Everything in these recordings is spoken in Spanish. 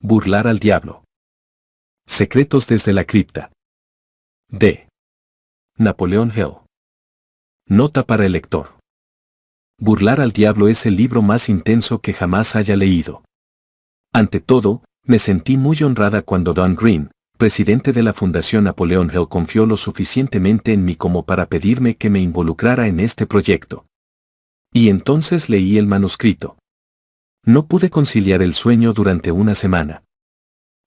Burlar al diablo. Secretos desde la cripta. D. Napoleon Hill. Nota para el lector. Burlar al diablo es el libro más intenso que jamás haya leído. Ante todo, me sentí muy honrada cuando Don Green, presidente de la Fundación Napoleon Hill, confió lo suficientemente en mí como para pedirme que me involucrara en este proyecto. Y entonces leí el manuscrito. No pude conciliar el sueño durante una semana.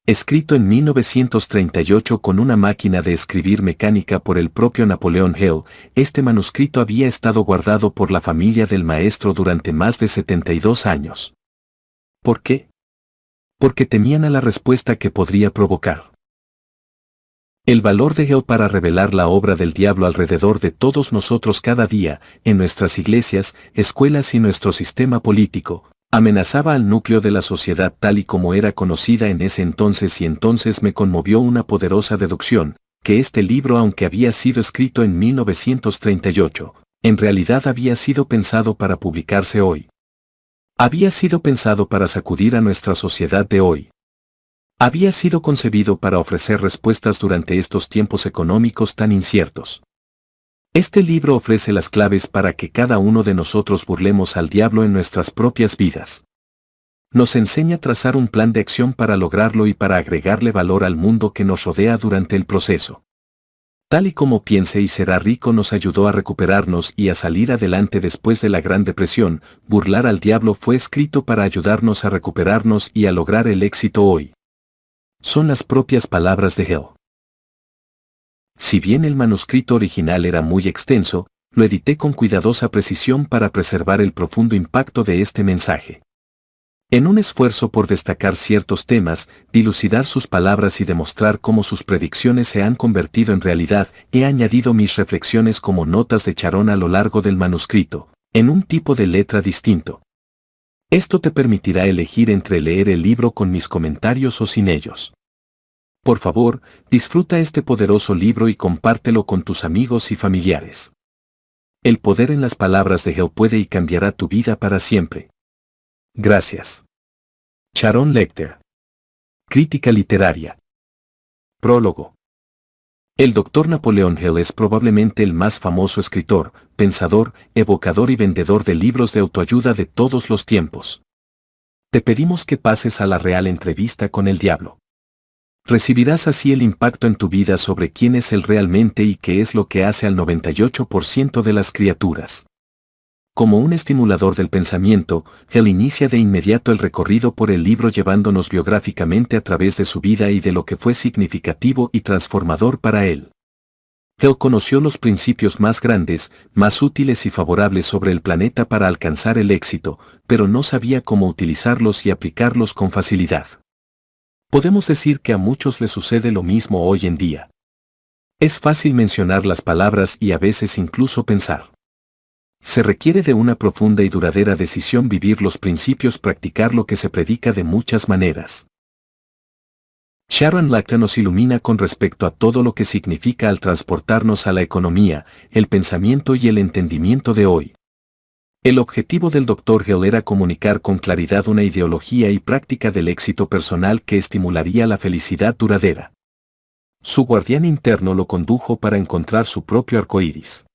Escrito en 1938 con una máquina de escribir mecánica por el propio Napoleon Hill, este manuscrito había estado guardado por la familia del maestro durante más de 72 años. ¿Por qué? Porque temían a la respuesta que podría provocar. El valor de Hill para revelar la obra del diablo alrededor de todos nosotros cada día, en nuestras iglesias, escuelas y nuestro sistema político, amenazaba al núcleo de la sociedad tal y como era conocida en ese entonces, y entonces me conmovió una poderosa deducción, que este libro, aunque había sido escrito en 1938, en realidad había sido pensado para publicarse hoy. Había sido pensado para sacudir a nuestra sociedad de hoy. Había sido concebido para ofrecer respuestas durante estos tiempos económicos tan inciertos. Este libro ofrece las claves para que cada uno de nosotros burlemos al diablo en nuestras propias vidas. Nos enseña a trazar un plan de acción para lograrlo y para agregarle valor al mundo que nos rodea durante el proceso. Tal y como Piense y será rico nos ayudó a recuperarnos y a salir adelante después de la Gran Depresión, Burlar al diablo fue escrito para ayudarnos a recuperarnos y a lograr el éxito hoy. Son las propias palabras de Hill. Si bien el manuscrito original era muy extenso, lo edité con cuidadosa precisión para preservar el profundo impacto de este mensaje. En un esfuerzo por destacar ciertos temas, dilucidar sus palabras y demostrar cómo sus predicciones se han convertido en realidad, he añadido mis reflexiones como notas de Charon a lo largo del manuscrito, en un tipo de letra distinto. Esto te permitirá elegir entre leer el libro con mis comentarios o sin ellos. Por favor, disfruta este poderoso libro y compártelo con tus amigos y familiares. El poder en las palabras de Hill puede y cambiará tu vida para siempre. Gracias. Sharon Lechter. Crítica literaria. Prólogo. El Dr. Napoleon Hill es probablemente el más famoso escritor, pensador, evocador y vendedor de libros de autoayuda de todos los tiempos. Te pedimos que pases a la real entrevista con el diablo. Recibirás así el impacto en tu vida sobre quién es él realmente y qué es lo que hace al 98% de las criaturas. Como un estimulador del pensamiento, Hill inicia de inmediato el recorrido por el libro llevándonos biográficamente a través de su vida y de lo que fue significativo y transformador para él. Hill conoció los principios más grandes, más útiles y favorables sobre el planeta para alcanzar el éxito, pero no sabía cómo utilizarlos y aplicarlos con facilidad. Podemos decir que a muchos les sucede lo mismo hoy en día. Es fácil mencionar las palabras y a veces incluso pensar. Se requiere de una profunda y duradera decisión vivir los principios, practicar lo que se predica de muchas maneras. Sharon Lechter nos ilumina con respecto a todo lo que significa al transportarnos a la economía, el pensamiento y el entendimiento de hoy. El objetivo del Dr. Hill era comunicar con claridad una ideología y práctica del éxito personal que estimularía la felicidad duradera. Su guardián interno lo condujo para encontrar su propio arcoíris.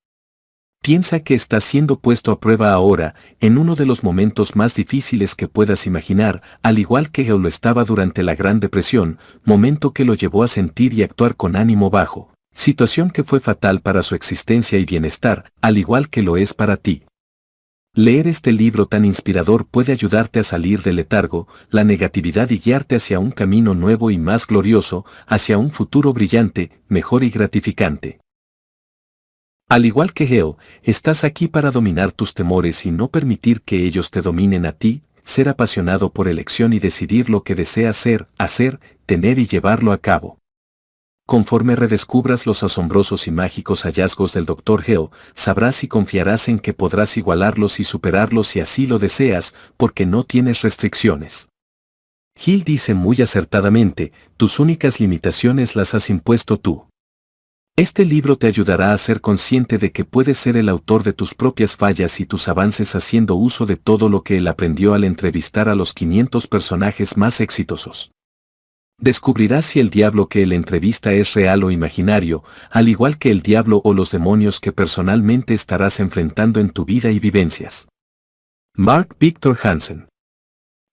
Piensa que está siendo puesto a prueba ahora, en uno de los momentos más difíciles que puedas imaginar, al igual que Hill lo estaba durante la Gran Depresión, momento que lo llevó a sentir y actuar con ánimo bajo, situación que fue fatal para su existencia y bienestar, al igual que lo es para ti. Leer este libro tan inspirador puede ayudarte a salir del letargo, la negatividad y guiarte hacia un camino nuevo y más glorioso, hacia un futuro brillante, mejor y gratificante. Al igual que Hill, estás aquí para dominar tus temores y no permitir que ellos te dominen a ti, ser apasionado por elección y decidir lo que deseas ser, hacer, tener y llevarlo a cabo. Conforme redescubras los asombrosos y mágicos hallazgos del Dr. Hill, sabrás y confiarás en que podrás igualarlos y superarlos si así lo deseas, porque no tienes restricciones. Hill dice muy acertadamente, tus únicas limitaciones las has impuesto tú. Este libro te ayudará a ser consciente de que puedes ser el autor de tus propias fallas y tus avances haciendo uso de todo lo que él aprendió al entrevistar a los 500 personajes más exitosos. Descubrirás si el diablo que el entrevista es real o imaginario, al igual que el diablo o los demonios que personalmente estarás enfrentando en tu vida y vivencias. Mark Victor Hansen,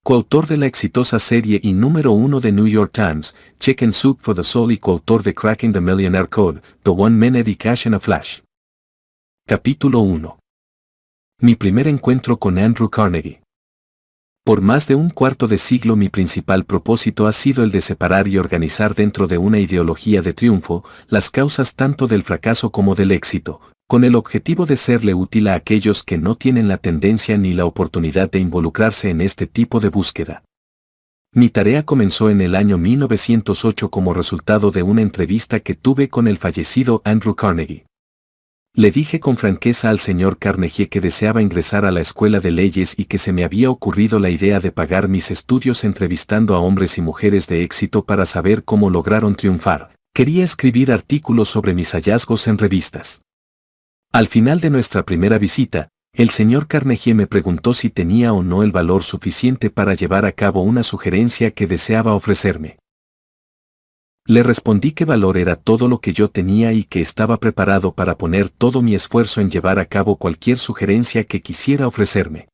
coautor de la exitosa serie y número 1 de New York Times, Chicken Soup for the Soul y coautor de Cracking the Millionaire Code, The One Minute Cash in a Flash. Capítulo 1. Mi primer encuentro con Andrew Carnegie. Por más de un cuarto de siglo mi principal propósito ha sido el de separar y organizar dentro de una ideología de triunfo las causas tanto del fracaso como del éxito, con el objetivo de serle útil a aquellos que no tienen la tendencia ni la oportunidad de involucrarse en este tipo de búsqueda. Mi tarea comenzó en el año 1908 como resultado de una entrevista que tuve con el fallecido Andrew Carnegie. Le dije con franqueza al señor Carnegie que deseaba ingresar a la escuela de leyes y que se me había ocurrido la idea de pagar mis estudios entrevistando a hombres y mujeres de éxito para saber cómo lograron triunfar. Quería escribir artículos sobre mis hallazgos en revistas. Al final de nuestra primera visita, el señor Carnegie me preguntó si tenía o no el valor suficiente para llevar a cabo una sugerencia que deseaba ofrecerme. Le respondí que valor era todo lo que yo tenía y que estaba preparado para poner todo mi esfuerzo en llevar a cabo cualquier sugerencia que quisiera ofrecerme.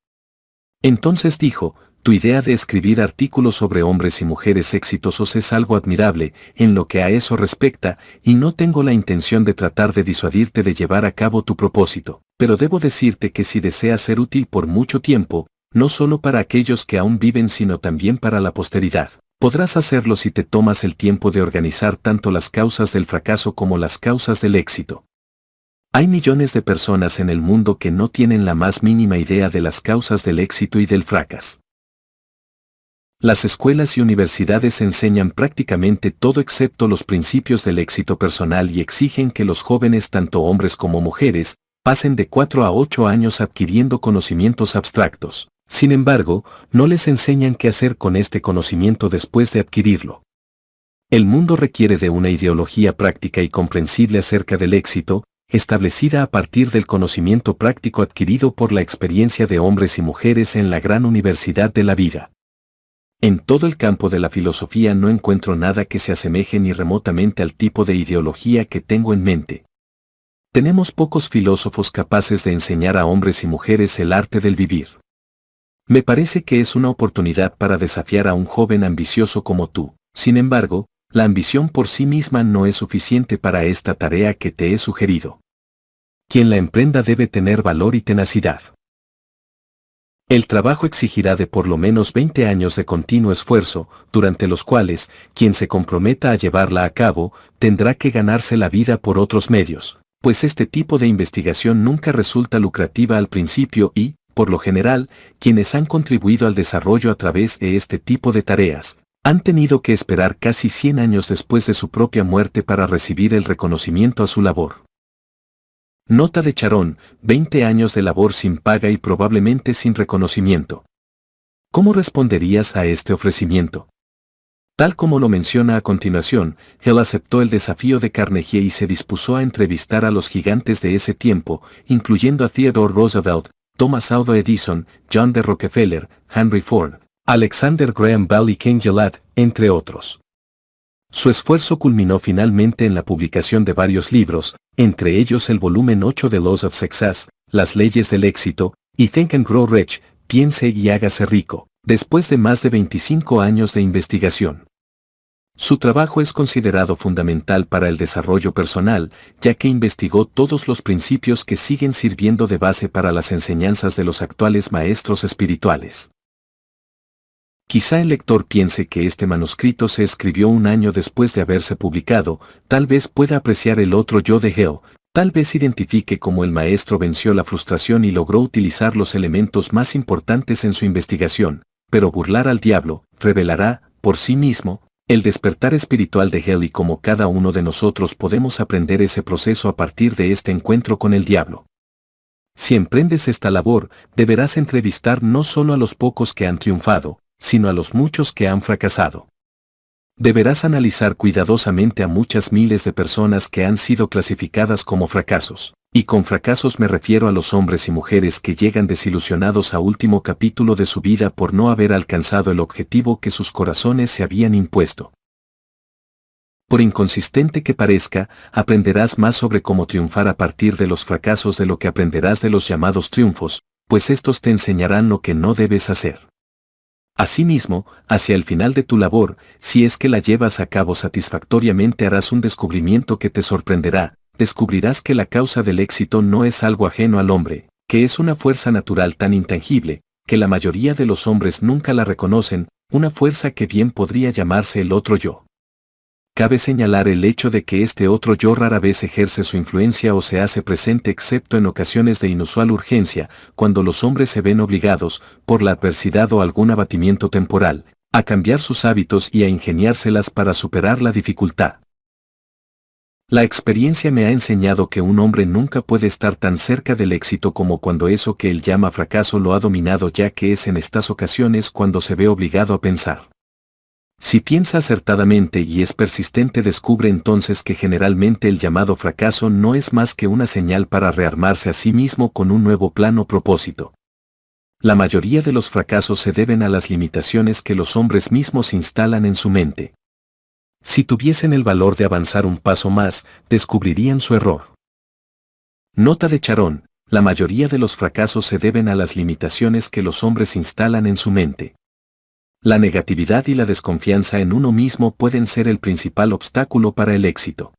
Entonces dijo, tu idea de escribir artículos sobre hombres y mujeres exitosos es algo admirable, en lo que a eso respecta, y no tengo la intención de tratar de disuadirte de llevar a cabo tu propósito, pero debo decirte que si deseas ser útil por mucho tiempo, no solo para aquellos que aún viven sino también para la posteridad, podrás hacerlo si te tomas el tiempo de organizar tanto las causas del fracaso como las causas del éxito. Hay millones de personas en el mundo que no tienen la más mínima idea de las causas del éxito y del fracaso. Las escuelas y universidades enseñan prácticamente todo excepto los principios del éxito personal y exigen que los jóvenes, tanto hombres como mujeres, pasen de 4 a 8 años adquiriendo conocimientos abstractos. Sin embargo, no les enseñan qué hacer con este conocimiento después de adquirirlo. El mundo requiere de una ideología práctica y comprensible acerca del éxito, establecida a partir del conocimiento práctico adquirido por la experiencia de hombres y mujeres en la gran universidad de la vida. En todo el campo de la filosofía no encuentro nada que se asemeje ni remotamente al tipo de ideología que tengo en mente. Tenemos pocos filósofos capaces de enseñar a hombres y mujeres el arte del vivir. Me parece que es una oportunidad para desafiar a un joven ambicioso como tú. Sin embargo, la ambición por sí misma no es suficiente para esta tarea que te he sugerido. Quien la emprenda debe tener valor y tenacidad. El trabajo exigirá de por lo menos 20 años de continuo esfuerzo, durante los cuales, quien se comprometa a llevarla a cabo, tendrá que ganarse la vida por otros medios, pues este tipo de investigación nunca resulta lucrativa al principio y, por lo general, quienes han contribuido al desarrollo a través de este tipo de tareas, han tenido que esperar casi 100 años después de su propia muerte para recibir el reconocimiento a su labor. Nota de Charón, 20 años de labor sin paga y probablemente sin reconocimiento. ¿Cómo responderías a este ofrecimiento? Tal como lo menciona a continuación, Hell aceptó el desafío de Carnegie y se dispuso a entrevistar a los gigantes de ese tiempo, incluyendo a Theodore Roosevelt, Thomas Alva Edison, John D. Rockefeller, Henry Ford, Alexander Graham Bell y Ken Gillette, entre otros. Su esfuerzo culminó finalmente en la publicación de varios libros, entre ellos el volumen 8 de Laws of Success, Las leyes del éxito, y Think and Grow Rich, Piense y hágase rico, después de más de 25 años de investigación. Su trabajo es considerado fundamental para el desarrollo personal, ya que investigó todos los principios que siguen sirviendo de base para las enseñanzas de los actuales maestros espirituales. Quizá el lector piense que este manuscrito se escribió un año después de haberse publicado, tal vez pueda apreciar el otro yo de Hell, tal vez identifique cómo el maestro venció la frustración y logró utilizar los elementos más importantes en su investigación, pero burlar al diablo revelará, por sí mismo, el despertar espiritual de Hell y cómo cada uno de nosotros podemos aprender ese proceso a partir de este encuentro con el diablo. Si emprendes esta labor, deberás entrevistar no solo a los pocos que han triunfado, sino a los muchos que han fracasado. Deberás analizar cuidadosamente a muchas miles de personas que han sido clasificadas como fracasos, y con fracasos me refiero a los hombres y mujeres que llegan desilusionados a último capítulo de su vida por no haber alcanzado el objetivo que sus corazones se habían impuesto. Por inconsistente que parezca, aprenderás más sobre cómo triunfar a partir de los fracasos de lo que aprenderás de los llamados triunfos, pues estos te enseñarán lo que no debes hacer. Asimismo, hacia el final de tu labor, si es que la llevas a cabo satisfactoriamente, harás un descubrimiento que te sorprenderá. Descubrirás que la causa del éxito no es algo ajeno al hombre, que es una fuerza natural tan intangible, que la mayoría de los hombres nunca la reconocen, una fuerza que bien podría llamarse el otro yo. Cabe señalar el hecho de que este otro yo rara vez ejerce su influencia o se hace presente excepto en ocasiones de inusual urgencia, cuando los hombres se ven obligados, por la adversidad o algún abatimiento temporal, a cambiar sus hábitos y a ingeniárselas para superar la dificultad. La experiencia me ha enseñado que un hombre nunca puede estar tan cerca del éxito como cuando eso que él llama fracaso lo ha dominado, ya que es en estas ocasiones cuando se ve obligado a pensar. Si piensa acertadamente y es persistente, descubre entonces que generalmente el llamado fracaso no es más que una señal para rearmarse a sí mismo con un nuevo plan o propósito. La mayoría de los fracasos se deben a las limitaciones que los hombres mismos instalan en su mente. Si tuviesen el valor de avanzar un paso más, descubrirían su error. Nota de Charón: la mayoría de los fracasos se deben a las limitaciones que los hombres instalan en su mente. La negatividad y la desconfianza en uno mismo pueden ser el principal obstáculo para el éxito.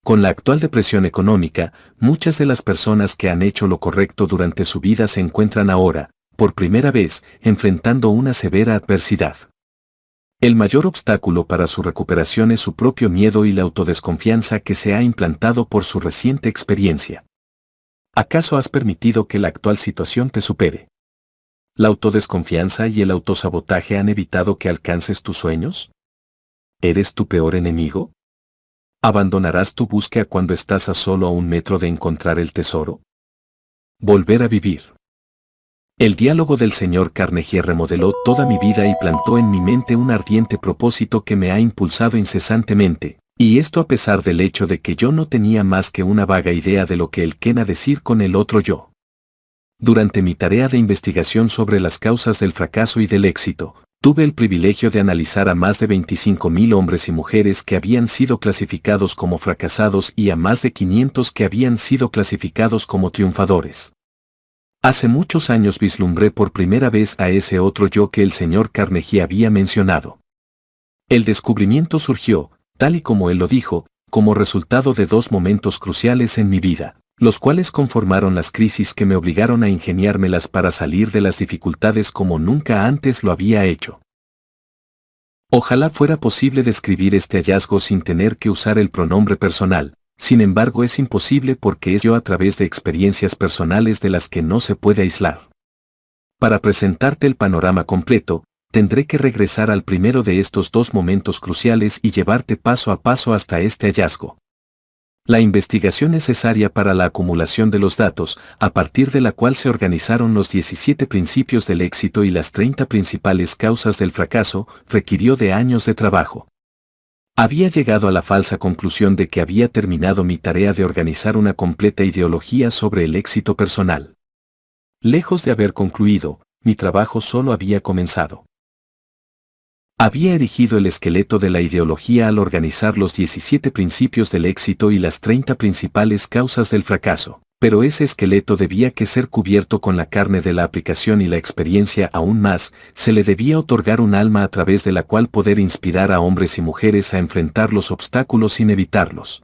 Con la actual depresión económica, muchas de las personas que han hecho lo correcto durante su vida se encuentran ahora, por primera vez, enfrentando una severa adversidad. El mayor obstáculo para su recuperación es su propio miedo y la autodesconfianza que se ha implantado por su reciente experiencia. ¿Acaso has permitido que la actual situación te supere? ¿La autodesconfianza y el autosabotaje han evitado que alcances tus sueños? ¿Eres tu peor enemigo? ¿Abandonarás tu búsqueda cuando estás a solo 1 metro de encontrar el tesoro? Volver a vivir. El diálogo del señor Carnegie remodeló toda mi vida y plantó en mi mente un ardiente propósito que me ha impulsado incesantemente, y esto a pesar del hecho de que yo no tenía más que una vaga idea de lo que él quería decir con el otro yo. Durante mi tarea de investigación sobre las causas del fracaso y del éxito, tuve el privilegio de analizar a más de 25,000 hombres y mujeres que habían sido clasificados como fracasados y a más de 500 que habían sido clasificados como triunfadores. Hace muchos años vislumbré por primera vez a ese otro yo que el señor Carnegie había mencionado. El descubrimiento surgió, tal y como él lo dijo, como resultado de 2 momentos cruciales en mi vida, los cuales conformaron las crisis que me obligaron a ingeniármelas para salir de las dificultades como nunca antes lo había hecho. Ojalá fuera posible describir este hallazgo sin tener que usar el pronombre personal. Sin embargo, es imposible porque es yo a través de experiencias personales de las que no se puede aislar. Para presentarte el panorama completo, tendré que regresar al primero de estos 2 momentos cruciales y llevarte paso a paso hasta este hallazgo. La investigación necesaria para la acumulación de los datos, a partir de la cual se organizaron los 17 principios del éxito y las 30 principales causas del fracaso, requirió de años de trabajo. Había llegado a la falsa conclusión de que había terminado mi tarea de organizar una completa ideología sobre el éxito personal. Lejos de haber concluido, mi trabajo solo había comenzado. Había erigido el esqueleto de la ideología al organizar los 17 principios del éxito y las 30 principales causas del fracaso, pero ese esqueleto debía que ser cubierto con la carne de la aplicación y la experiencia. Aún más, se le debía otorgar un alma a través de la cual poder inspirar a hombres y mujeres a enfrentar los obstáculos sin evitarlos.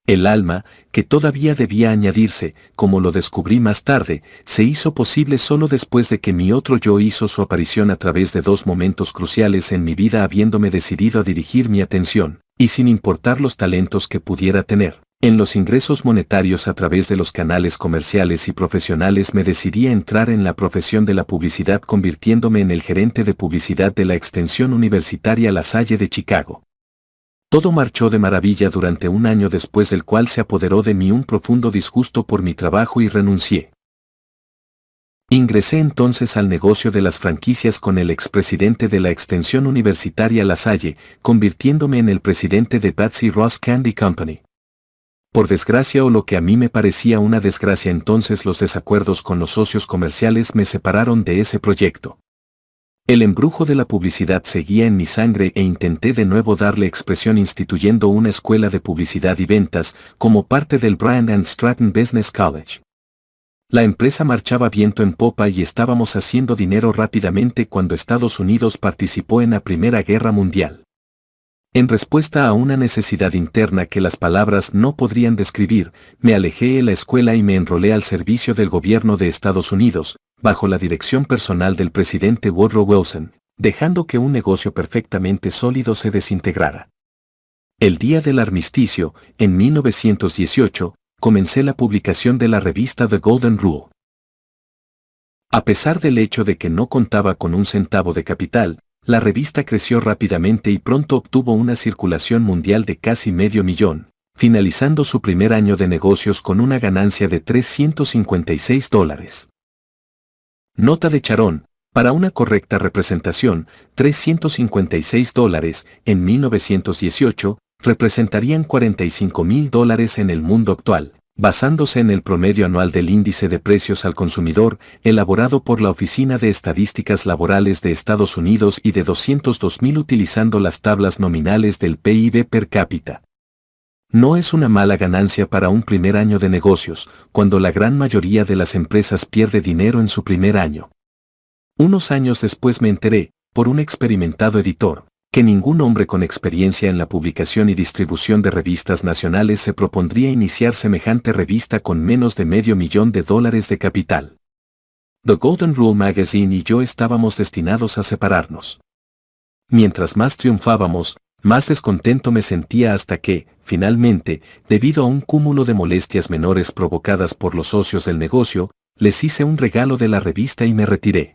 El alma, que todavía debía añadirse, como lo descubrí más tarde, se hizo posible solo después de que mi otro yo hizo su aparición a través de 2 momentos cruciales en mi vida, habiéndome decidido a dirigir mi atención, y sin importar los talentos que pudiera tener, en los ingresos monetarios a través de los canales comerciales y profesionales. Me decidí a entrar en la profesión de la publicidad, convirtiéndome en el gerente de publicidad de la extensión universitaria La Salle de Chicago. Todo marchó de maravilla durante 1 año, después del cual se apoderó de mí un profundo disgusto por mi trabajo y renuncié. Ingresé entonces al negocio de las franquicias con el expresidente de la extensión universitaria La Salle, convirtiéndome en el presidente de Patsy Ross Candy Company. Por desgracia, o lo que a mí me parecía una desgracia entonces, los desacuerdos con los socios comerciales me separaron de ese proyecto. El embrujo de la publicidad seguía en mi sangre e intenté de nuevo darle expresión instituyendo una escuela de publicidad y ventas como parte del Brand and Stratton Business College. La empresa marchaba viento en popa y estábamos haciendo dinero rápidamente cuando Estados Unidos participó en la Primera Guerra Mundial. En respuesta a una necesidad interna que las palabras no podrían describir, me alejé de la escuela y me enrolé al servicio del gobierno de Estados Unidos, bajo la dirección personal del presidente Woodrow Wilson, dejando que un negocio perfectamente sólido se desintegrara. El día del armisticio, en 1918, comencé la publicación de la revista The Golden Rule. A pesar del hecho de que no contaba con un centavo de capital, la revista creció rápidamente y pronto obtuvo una circulación mundial de casi $500,000, finalizando su primer año de negocios con una ganancia de $356. Nota de Charón: para una correcta representación, $356 en 1918 representarían $45,000 en el mundo actual, basándose en el promedio anual del índice de precios al consumidor, elaborado por la Oficina de Estadísticas Laborales de Estados Unidos y de 202,000 utilizando las tablas nominales del PIB per cápita. No es una mala ganancia para un primer año de negocios, cuando la gran mayoría de las empresas pierde dinero en su primer año. Unos años después me enteré, por un experimentado editor, que ningún hombre con experiencia en la publicación y distribución de revistas nacionales se propondría iniciar semejante revista con menos de $500,000 de capital. The Golden Rule Magazine y yo estábamos destinados a separarnos. Mientras más triunfábamos, más descontento me sentía hasta que, finalmente, debido a un cúmulo de molestias menores provocadas por los socios del negocio, les hice un regalo de la revista y me retiré.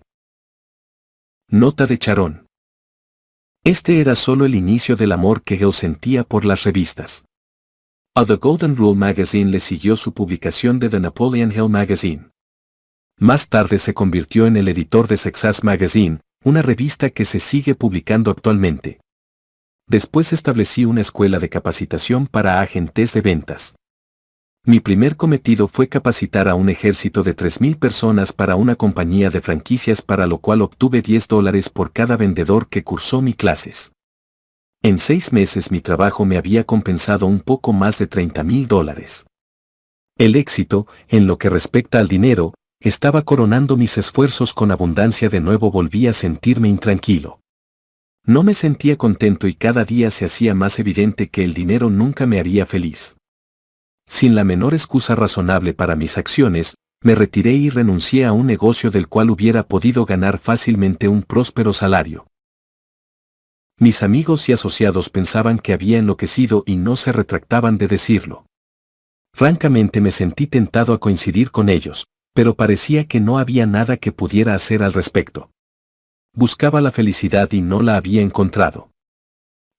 Nota de Charón: este era solo el inicio del amor que yo sentía por las revistas. A The Golden Rule Magazine le siguió su publicación de The Napoleon Hill Magazine. Más tarde se convirtió en el editor de Success Magazine, una revista que se sigue publicando actualmente. Después establecí una escuela de capacitación para agentes de ventas. Mi primer cometido fue capacitar a un ejército de 3,000 personas para una compañía de franquicias, para lo cual obtuve $10 por cada vendedor que cursó mis clases. En 6 meses mi trabajo me había compensado un poco más de $30,000. El éxito, en lo que respecta al dinero, estaba coronando mis esfuerzos con abundancia. De nuevo volví a sentirme intranquilo. No me sentía contento y cada día se hacía más evidente que el dinero nunca me haría feliz. Sin la menor excusa razonable para mis acciones, me retiré y renuncié a un negocio del cual hubiera podido ganar fácilmente un próspero salario. Mis amigos y asociados pensaban que había enloquecido y no se retractaban de decirlo. Francamente me sentí tentado a coincidir con ellos, pero parecía que no había nada que pudiera hacer al respecto. Buscaba la felicidad y no la había encontrado.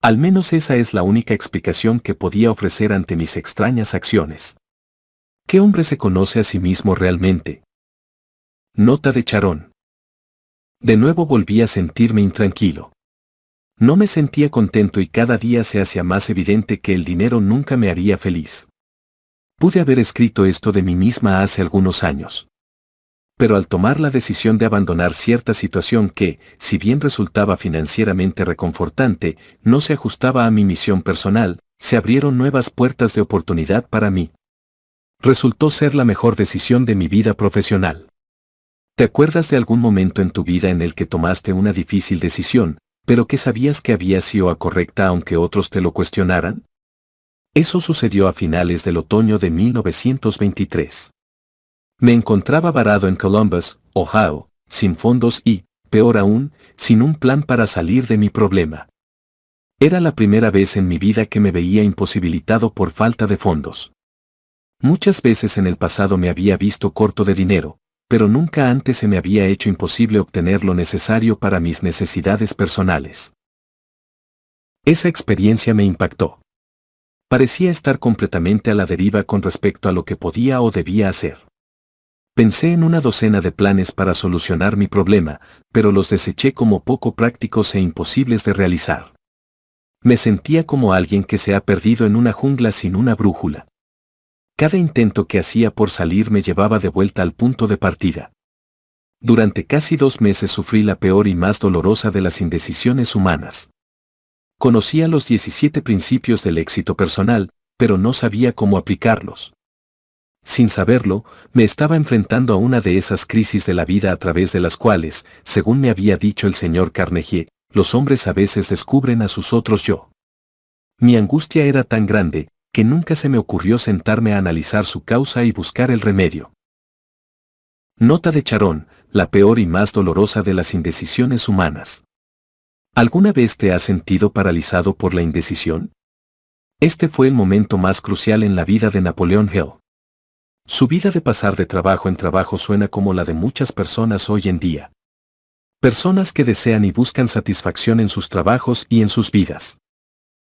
Al menos esa es la única explicación que podía ofrecer ante mis extrañas acciones. ¿Qué hombre se conoce a sí mismo realmente? Nota de Charón: de nuevo volví a sentirme intranquilo. No me sentía contento y cada día se hacía más evidente que el dinero nunca me haría feliz. Pude haber escrito esto de mí misma hace algunos años. Pero al tomar la decisión de abandonar cierta situación que, si bien resultaba financieramente reconfortante, no se ajustaba a mi misión personal, se abrieron nuevas puertas de oportunidad para mí. Resultó ser la mejor decisión de mi vida profesional. ¿Te acuerdas de algún momento en tu vida en el que tomaste una difícil decisión, pero que sabías que había sido la correcta aunque otros te lo cuestionaran? Eso sucedió a finales del otoño de 1923. Me encontraba varado en Columbus, Ohio, sin fondos y, peor aún, sin un plan para salir de mi problema. Era la primera vez en mi vida que me veía imposibilitado por falta de fondos. Muchas veces en el pasado me había visto corto de dinero, pero nunca antes se me había hecho imposible obtener lo necesario para mis necesidades personales. Esa experiencia me impactó. Parecía estar completamente a la deriva con respecto a lo que podía o debía hacer. Pensé en una docena de planes para solucionar mi problema, pero los deseché como poco prácticos e imposibles de realizar. Me sentía como alguien que se ha perdido en una jungla sin una brújula. Cada intento que hacía por salir me llevaba de vuelta al punto de partida. Durante casi 2 meses sufrí la peor y más dolorosa de las indecisiones humanas. Conocía los 17 principios del éxito personal, pero no sabía cómo aplicarlos. Sin saberlo, me estaba enfrentando a una de esas crisis de la vida a través de las cuales, según me había dicho el señor Carnegie, los hombres a veces descubren a sus otros yo. Mi angustia era tan grande, que nunca se me ocurrió sentarme a analizar su causa y buscar el remedio. Nota de Charón, la peor y más dolorosa de las indecisiones humanas. ¿Alguna vez te has sentido paralizado por la indecisión? Este fue el momento más crucial en la vida de Napoleon Hill. Su vida de pasar de trabajo en trabajo suena como la de muchas personas hoy en día. Personas que desean y buscan satisfacción en sus trabajos y en sus vidas.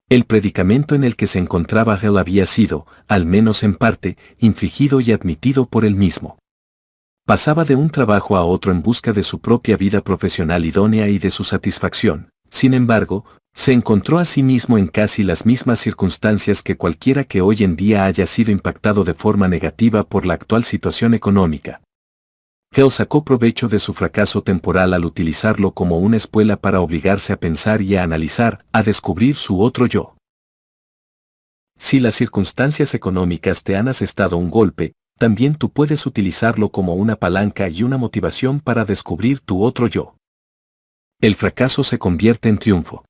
El predicamento en el que se encontraba Hill había sido, al menos en parte, infligido y admitido por él mismo. Pasaba de un trabajo a otro en busca de su propia vida profesional idónea y de su satisfacción. Sin embargo, se encontró a sí mismo en casi las mismas circunstancias que cualquiera que hoy en día haya sido impactado de forma negativa por la actual situación económica. Hill sacó provecho de su fracaso temporal al utilizarlo como una espuela para obligarse a pensar y a analizar, a descubrir su otro yo. Si las circunstancias económicas te han asestado un golpe, también tú puedes utilizarlo como una palanca y una motivación para descubrir tu otro yo. El fracaso se convierte en triunfo.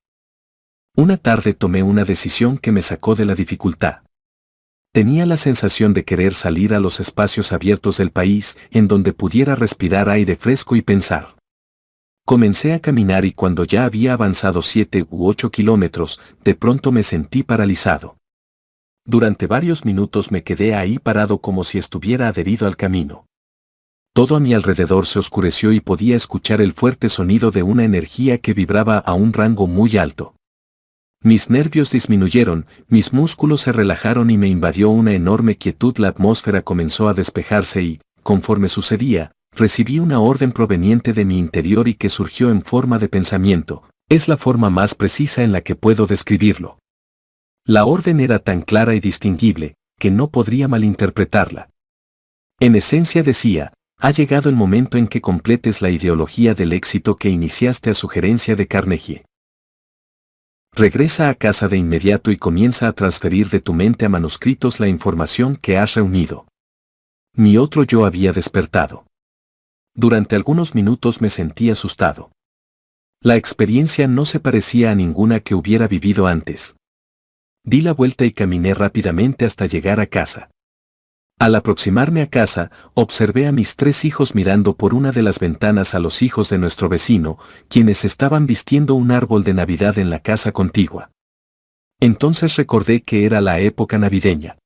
Una tarde tomé una decisión que me sacó de la dificultad. Tenía la sensación de querer salir a los espacios abiertos del país, en donde pudiera respirar aire fresco y pensar. Comencé a caminar y cuando ya había avanzado 7 u 8 kilómetros, de pronto me sentí paralizado. Durante varios minutos me quedé ahí parado como si estuviera adherido al camino. Todo a mi alrededor se oscureció y podía escuchar el fuerte sonido de una energía que vibraba a un rango muy alto. Mis nervios disminuyeron, mis músculos se relajaron y me invadió una enorme quietud. La atmósfera comenzó a despejarse y, conforme sucedía, recibí una orden proveniente de mi interior y que surgió en forma de pensamiento. Es la forma más precisa en la que puedo describirlo. La orden era tan clara y distinguible, que no podría malinterpretarla. En esencia decía, ha llegado el momento en que completes la ideología del éxito que iniciaste a sugerencia de Carnegie. Regresa a casa de inmediato y comienza a transferir de tu mente a manuscritos la información que has reunido. Mi otro yo había despertado. Durante algunos minutos me sentí asustado. La experiencia no se parecía a ninguna que hubiera vivido antes. Di la vuelta y caminé rápidamente hasta llegar a casa. Al aproximarme a casa, observé a mis 3 hijos mirando por una de las ventanas a los hijos de nuestro vecino, quienes estaban vistiendo un árbol de Navidad en la casa contigua. Entonces recordé que era la época navideña.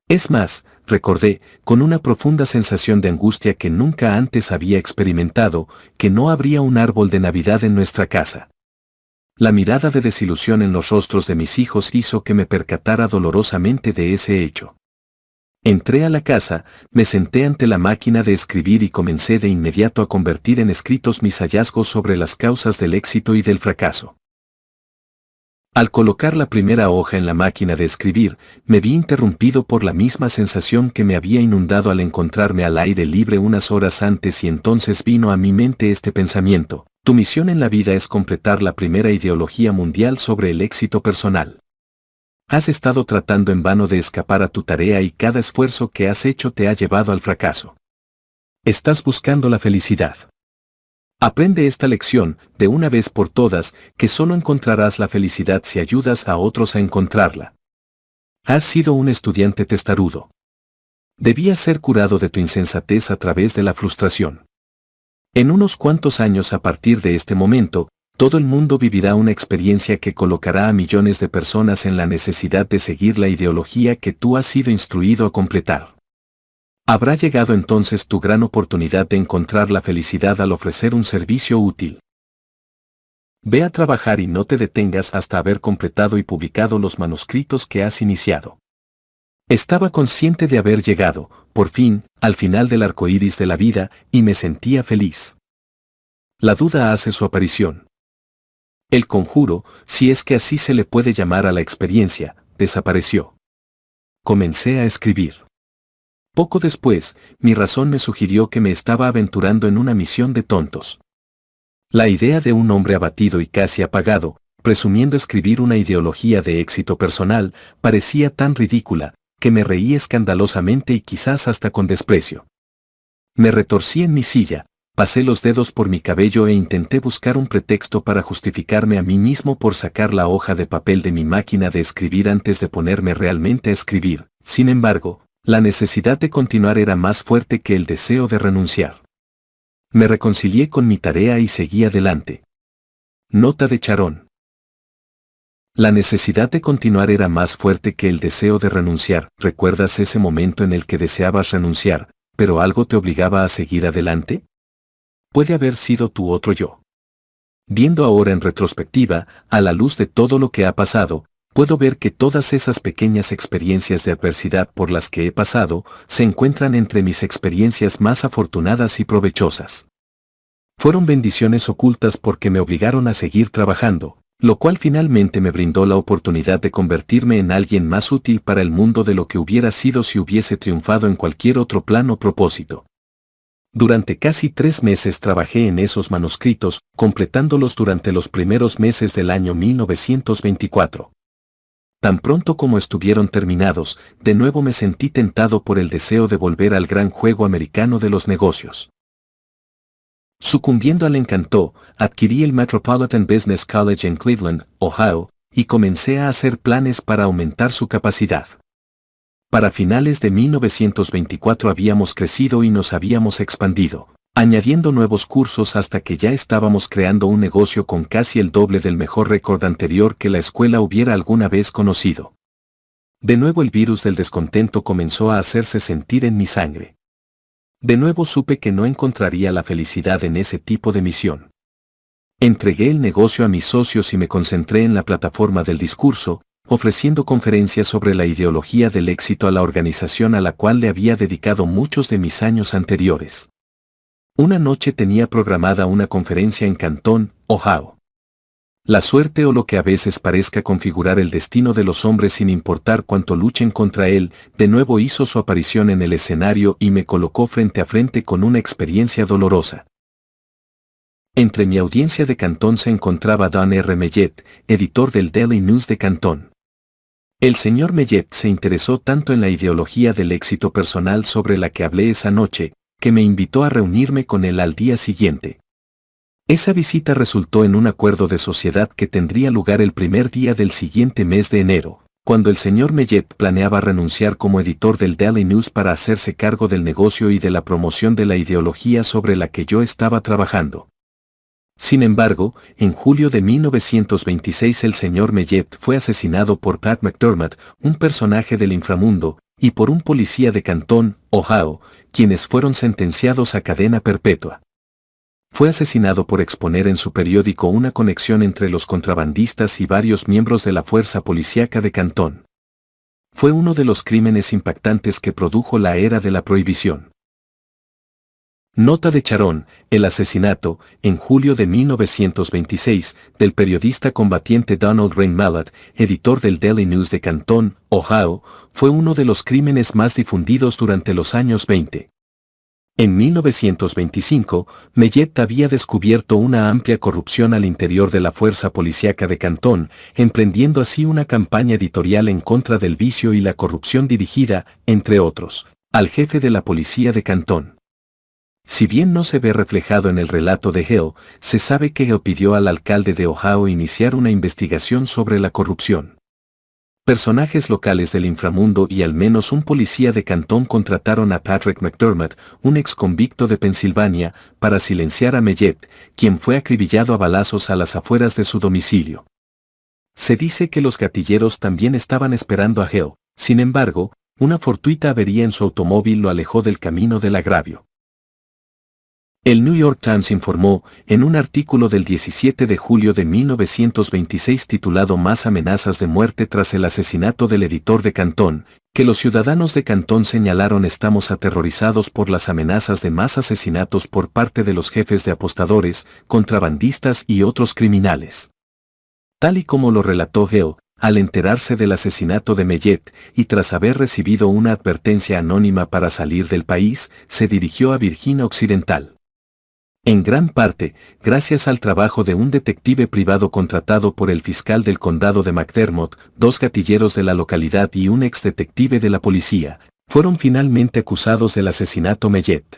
Es más, recordé, con una profunda sensación de angustia que nunca antes había experimentado, que no habría un árbol de Navidad en nuestra casa. La mirada de desilusión en los rostros de mis hijos hizo que me percatara dolorosamente de ese hecho. Entré a la casa, me senté ante la máquina de escribir y comencé de inmediato a convertir en escritos mis hallazgos sobre las causas del éxito y del fracaso. Al colocar la primera hoja en la máquina de escribir, me vi interrumpido por la misma sensación que me había inundado al encontrarme al aire libre unas horas antes y entonces vino a mi mente este pensamiento: tu misión en la vida es completar la primera ideología mundial sobre el éxito personal. Has estado tratando en vano de escapar a tu tarea y cada esfuerzo que has hecho te ha llevado al fracaso. Estás buscando la felicidad. Aprende esta lección, de una vez por todas, que solo encontrarás la felicidad si ayudas a otros a encontrarla. Has sido un estudiante testarudo. Debías ser curado de tu insensatez a través de la frustración. En unos cuantos años a partir de este momento, todo el mundo vivirá una experiencia que colocará a millones de personas en la necesidad de seguir la ideología que tú has sido instruido a completar. Habrá llegado entonces tu gran oportunidad de encontrar la felicidad al ofrecer un servicio útil. Ve a trabajar y no te detengas hasta haber completado y publicado los manuscritos que has iniciado. Estaba consciente de haber llegado, por fin, al final del arco iris de la vida, y me sentía feliz. La duda hace su aparición. El conjuro, si es que así se le puede llamar a la experiencia, desapareció. Comencé a escribir. Poco después, mi razón me sugirió que me estaba aventurando en una misión de tontos. La idea de un hombre abatido y casi apagado, presumiendo escribir una ideología de éxito personal, parecía tan ridícula, que me reí escandalosamente y quizás hasta con desprecio. Me retorcí en mi silla, pasé los dedos por mi cabello e intenté buscar un pretexto para justificarme a mí mismo por sacar la hoja de papel de mi máquina de escribir antes de ponerme realmente a escribir. Sin embargo, la necesidad de continuar era más fuerte que el deseo de renunciar. Me reconcilié con mi tarea y seguí adelante. Nota de Charón. La necesidad de continuar era más fuerte que el deseo de renunciar. ¿Recuerdas ese momento en el que deseabas renunciar, pero algo te obligaba a seguir adelante? Puede haber sido tu otro yo. Viendo ahora en retrospectiva, a la luz de todo lo que ha pasado, puedo ver que todas esas pequeñas experiencias de adversidad por las que he pasado, se encuentran entre mis experiencias más afortunadas y provechosas. Fueron bendiciones ocultas porque me obligaron a seguir trabajando, lo cual finalmente me brindó la oportunidad de convertirme en alguien más útil para el mundo de lo que hubiera sido si hubiese triunfado en cualquier otro plan o propósito. Durante casi 3 meses trabajé en esos manuscritos, completándolos durante los primeros meses del año 1924. Tan pronto como estuvieron terminados, de nuevo me sentí tentado por el deseo de volver al gran juego americano de los negocios. Sucumbiendo al encanto, adquirí el Metropolitan Business College en Cleveland, Ohio, y comencé a hacer planes para aumentar su capacidad. Para finales de 1924 habíamos crecido y nos habíamos expandido, añadiendo nuevos cursos hasta que ya estábamos creando un negocio con casi el doble del mejor récord anterior que la escuela hubiera alguna vez conocido. De nuevo el virus del descontento comenzó a hacerse sentir en mi sangre. De nuevo supe que no encontraría la felicidad en ese tipo de misión. Entregué el negocio a mis socios y me concentré en la plataforma del discurso, ofreciendo conferencias sobre la ideología del éxito a la organización a la cual le había dedicado muchos de mis años anteriores. Una noche tenía programada una conferencia en Canton, Ohio. La suerte o lo que a veces parezca configurar el destino de los hombres sin importar cuánto luchen contra él, de nuevo hizo su aparición en el escenario y me colocó frente a frente con una experiencia dolorosa. Entre mi audiencia de Canton se encontraba Don R. Mellett, editor del Daily News de Canton. El señor Mellett se interesó tanto en la ideología del éxito personal sobre la que hablé esa noche, que me invitó a reunirme con él al día siguiente. Esa visita resultó en un acuerdo de sociedad que tendría lugar el primer día del siguiente mes de enero, cuando el señor Mellett planeaba renunciar como editor del Daily News para hacerse cargo del negocio y de la promoción de la ideología sobre la que yo estaba trabajando. Sin embargo, en julio de 1926 el señor Mellett fue asesinado por Pat McDermott, un personaje del inframundo, y por un policía de Canton, Ohio, quienes fueron sentenciados a cadena perpetua. Fue asesinado por exponer en su periódico una conexión entre los contrabandistas y varios miembros de la fuerza policíaca de Canton. Fue uno de los crímenes impactantes que produjo la era de la prohibición. Nota de Charón: el asesinato, en julio de 1926, del periodista combatiente Donald Rain Mallett, editor del Daily News de Canton, Ohio, fue uno de los crímenes más difundidos durante los años 20. En 1925, Mellett había descubierto una amplia corrupción al interior de la fuerza policíaca de Canton, emprendiendo así una campaña editorial en contra del vicio y la corrupción dirigida, entre otros, al jefe de la policía de Canton. Si bien no se ve reflejado en el relato de Hill, se sabe que Hill pidió al alcalde de Ohio iniciar una investigación sobre la corrupción. Personajes locales del inframundo y al menos un policía de Canton contrataron a Patrick McDermott, un ex convicto de Pensilvania, para silenciar a Mellett, quien fue acribillado a balazos a las afueras de su domicilio. Se dice que los gatilleros también estaban esperando a Hill, sin embargo, una fortuita avería en su automóvil lo alejó del camino del agravio. El New York Times informó, en un artículo del 17 de julio de 1926 titulado Más amenazas de muerte tras el asesinato del editor de Canton, que los ciudadanos de Canton señalaron: estamos aterrorizados por las amenazas de más asesinatos por parte de los jefes de apostadores, contrabandistas y otros criminales. Tal y como lo relató Hill, Al enterarse del asesinato de Mellet, y tras haber recibido una advertencia anónima para salir del país, se dirigió a Virginia Occidental. En gran parte, gracias al trabajo de un detective privado contratado por el fiscal del condado de McDermott, 2 gatilleros de la localidad y un ex detective de la policía, fueron finalmente acusados del asesinato Mellet.